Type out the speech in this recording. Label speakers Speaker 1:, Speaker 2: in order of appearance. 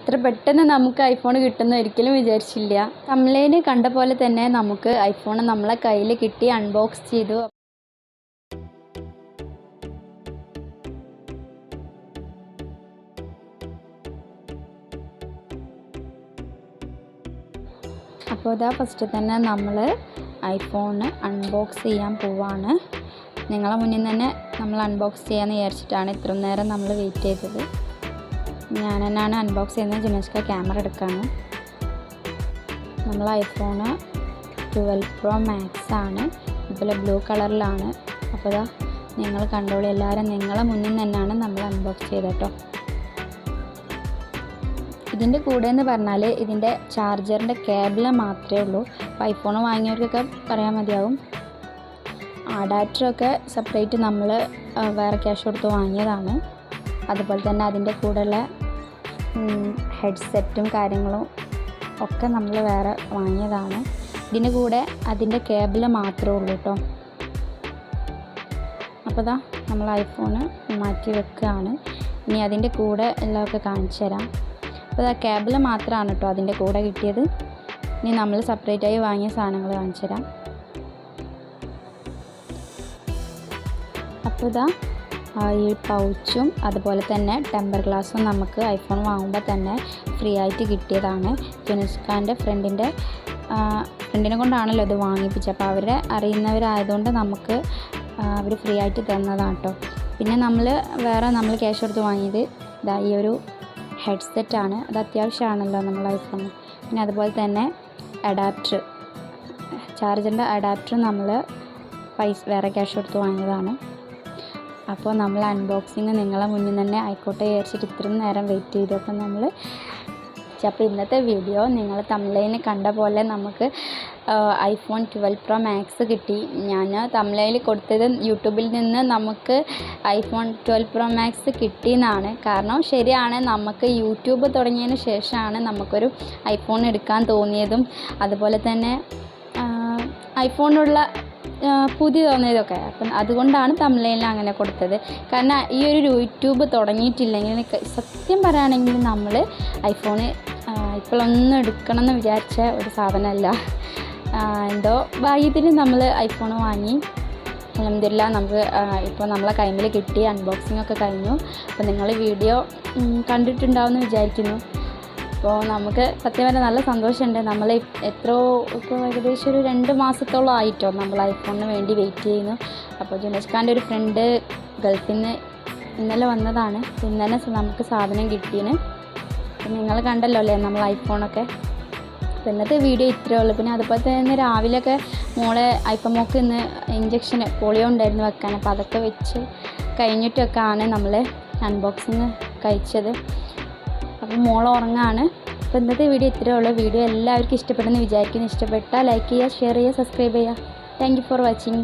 Speaker 1: ഇത്ര പെട്ടെന്ന് നമുക്ക് ഐഫോൺ കിട്ടുമെന്ന് ഒരിക്കലും വിചാരിച്ചില്ല. തംബ്നെയിൽ കണ്ട പോലെ തന്നെ നമുക്ക് ഐഫോൺ നമ്മളെ കയ്യിൽ കിട്ടി, അൺബോക്സ് ചെയ്തു. അപ്പോൾ ഇതാ ഫസ്റ്റ് തന്നെ നമ്മൾ ഐഫോൺ അൺബോക്സ് ചെയ്യാൻ പോവാണ്. നിങ്ങളെ മുന്നിൽ തന്നെ നമ്മൾ അൺബോക്സ് ചെയ്യാമെന്ന് വിചാരിച്ചിട്ടാണ് ഇത്രയും നേരം നമ്മൾ വെയിറ്റ് ചെയ്തത്. ഞാൻ തന്നെയാണ് അൺബോക്സ് ചെയ്യുന്നത്. ജിനേഷ്ക ക്യാമറ എടുക്കാണ്. നമ്മൾ ഐഫോൺ 12 Pro Max ആണ്. ഇതുപോലെ ബ്ലൂ കളറിലാണ്. അപ്പോൾ ഇതാ നിങ്ങൾ കണ്ടോളൂ, എല്ലാവരും നിങ്ങളെ മുന്നിൽ തന്നെയാണ് നമ്മൾ അൺബോക്സ് ചെയ്തത് കേട്ടോ. ഇതിൻ്റെ കൂടെ എന്ന് പറഞ്ഞാൽ ഇതിൻ്റെ ചാർജറിൻ്റെ കേബിൾ മാത്രമേ ഉള്ളൂ. അപ്പോൾ ഐഫോൺ വാങ്ങിയവർക്കൊക്കെ പറയാൻ മതിയാവും. അഡാപ്റ്ററൊക്കെ സെപ്പറേറ്റ് നമ്മൾ വേറെ ക്യാഷ് കൊടുത്ത് വാങ്ങിയതാണ്. അതുപോലെ തന്നെ അതിൻ്റെ കൂടെയുള്ള ഹെഡ്സെറ്റും കാര്യങ്ങളും ഒക്കെ നമ്മൾ വേറെ വാങ്ങിയതാണ്. ഇതിൻ്റെ കൂടെ അതിൻ്റെ കേബിൾ മാത്രമേ ഉള്ളൂ കേട്ടോ. അപ്പോൾ ഇതാ നമ്മൾ ഐഫോൺ മാറ്റി വെക്കുകയാണ്. ഇനി അതിൻ്റെ കൂടെ എല്ലാമൊക്കെ കാണിച്ചു തരാം. അപ്പോൾ ഇതാ കേബിൾ മാത്രമാണ് കേട്ടോ അതിൻ്റെ കൂടെ കിട്ടിയത്. ഇനി നമ്മൾ സെപ്പറേറ്റായി വാങ്ങിയ സാധനങ്ങൾ കാണിച്ചു തരാം. അപ്പോൾ ഇതാ ഈ പൗച്ചും അതുപോലെ തന്നെ ടെമ്പർ ഗ്ലാസും നമുക്ക് ഐഫോൺ വാങ്ങുമ്പോൾ തന്നെ ഫ്രീ ആയിട്ട് കിട്ടിയതാണ്. ജിനേഷ്കാൻ്റെ ഫ്രണ്ടിനെ കൊണ്ടാണല്ലോ ഇത് വാങ്ങിപ്പിച്ചത്. അപ്പോൾ അവരെ അറിയുന്നവരായതുകൊണ്ട് നമുക്ക് അവർ ഫ്രീ ആയിട്ട് തന്നതാണ് കേട്ടോ. പിന്നെ നമ്മൾ ക്യാഷ് കൊടുത്ത് വാങ്ങിയത് ഇതാ ഈ ഒരു ഹെഡ്സെറ്റാണ്. അത് അത്യാവശ്യമാണല്ലോ നമ്മൾ ഐഫോണിന്. പിന്നെ അതുപോലെ തന്നെ അഡാപ്റ്റർ, ചാർജറിൻ്റെ അഡാപ്റ്റർ നമ്മൾ വേറെ ക്യാഷ് കൊടുത്ത് വാങ്ങിയതാണ്. അപ്പോൾ നമ്മൾ അൺബോക്സിങ് നിങ്ങളെ മുന്നിൽ തന്നെ ആയിക്കോട്ടെ വിചാരിച്ചിട്ട് ഇത്രയും നേരം വെയിറ്റ് ചെയ്തു. അപ്പോൾ ഇന്നത്തെ വീഡിയോ നിങ്ങൾ തംബ്നെയിൽ കണ്ട പോലെ നമുക്ക് ഐഫോൺ 12 Pro Max കിട്ടി. ഞാൻ തംബ്നെയിൽ കൊടുത്തത് യൂട്യൂബിൽ നിന്ന് നമുക്ക് ഐഫോൺ 12 Pro Max കിട്ടിയെന്നാണ്. കാരണം ശരിയാണ്, നമുക്ക് യൂട്യൂബ് തുടങ്ങിയതിന് ശേഷമാണ് നമുക്കൊരു ഐഫോൺ എടുക്കാൻ തോന്നിയതും അതുപോലെ തന്നെ ഐഫോണിനുള്ള പുതിയ തോന്നിയതൊക്കെ. അപ്പം അതുകൊണ്ടാണ് തംബ്നെയിൽ അങ്ങനെ കൊടുത്തത്. കാരണം ഈ ഒരു യൂട്യൂബ് തുടങ്ങിയിട്ടില്ലെങ്കിൽ സത്യം പറയുകയാണെങ്കിൽ നമ്മൾ ഐഫോൺ ഇപ്പോഴൊന്നും എടുക്കണം എന്ന് വിചാരിച്ച ഒരു സാധനമല്ല. എന്തോ ഭാഗ്യത്തിന് നമ്മൾ ഐഫോൺ വാങ്ങി. അൽഹംദുലില്ലാഹ് നമുക്ക് ഇപ്പോൾ നമ്മളെ കൈമിൽ കിട്ടി. അൺബോക്സിംഗ് ഒക്കെ കഴിഞ്ഞു. അപ്പോൾ നിങ്ങൾ വീഡിയോ കണ്ടിട്ടുണ്ടാവുമെന്ന് വിചാരിക്കുന്നു. അപ്പോൾ നമുക്ക് സത്യം പറഞ്ഞാൽ നല്ല സന്തോഷമുണ്ട്. നമ്മൾ ഇപ്പോൾ ഏകദേശം ഒരു 2 മാസത്തോളം ആയിട്ടോ നമ്മൾ ഐഫോണിന് വേണ്ടി വെയിറ്റ് ചെയ്യുന്നു. അപ്പോൾ ജിനേഷ്കാൻ്റെ ഒരു ഫ്രണ്ട് ഗൾഫിൽ നിന്ന് ഇന്നലെ വന്നതാണ്. ഇന്നലെ നമുക്ക് സാധനം കിട്ടിയെന്ന്. അപ്പം നിങ്ങൾ കണ്ടല്ലോ അല്ലേ നമ്മൾ ഐഫോണൊക്കെ. അപ്പോൾ ഇന്നത്തെ വീഡിയോ ഇത്രയേ ഉള്ളൂ. പിന്നെ അതുപോലെ തന്നെ രാവിലെയൊക്കെ മോളെ ഐഫോമോക്ക് ഇന്ന് ഇഞ്ചക്ഷൻ പോളിയോ ഉണ്ടായിരുന്നു വെക്കാൻ. അപ്പോൾ അതൊക്കെ വെച്ച് കഴിഞ്ഞിട്ടൊക്കെ ആണ് നമ്മൾ അൺബോക്സിങ് കഴിച്ചത്. അപ്പോൾ മോൾ ഉറങ്ങാണ്. അപ്പോൾ ഇന്നത്തെ വീഡിയോ ഇത്രയേ ഉള്ളൂ. വീഡിയോ എല്ലാവർക്കും ഇഷ്ടപ്പെടുമെന്ന് വിചാരിക്കുന്നു. ഇഷ്ടപ്പെട്ടാൽ ലൈക്ക് ചെയ്യുക, ഷെയർ ചെയ്യുക, സബ്സ്ക്രൈബ് ചെയ്യുക. Thank you for watching.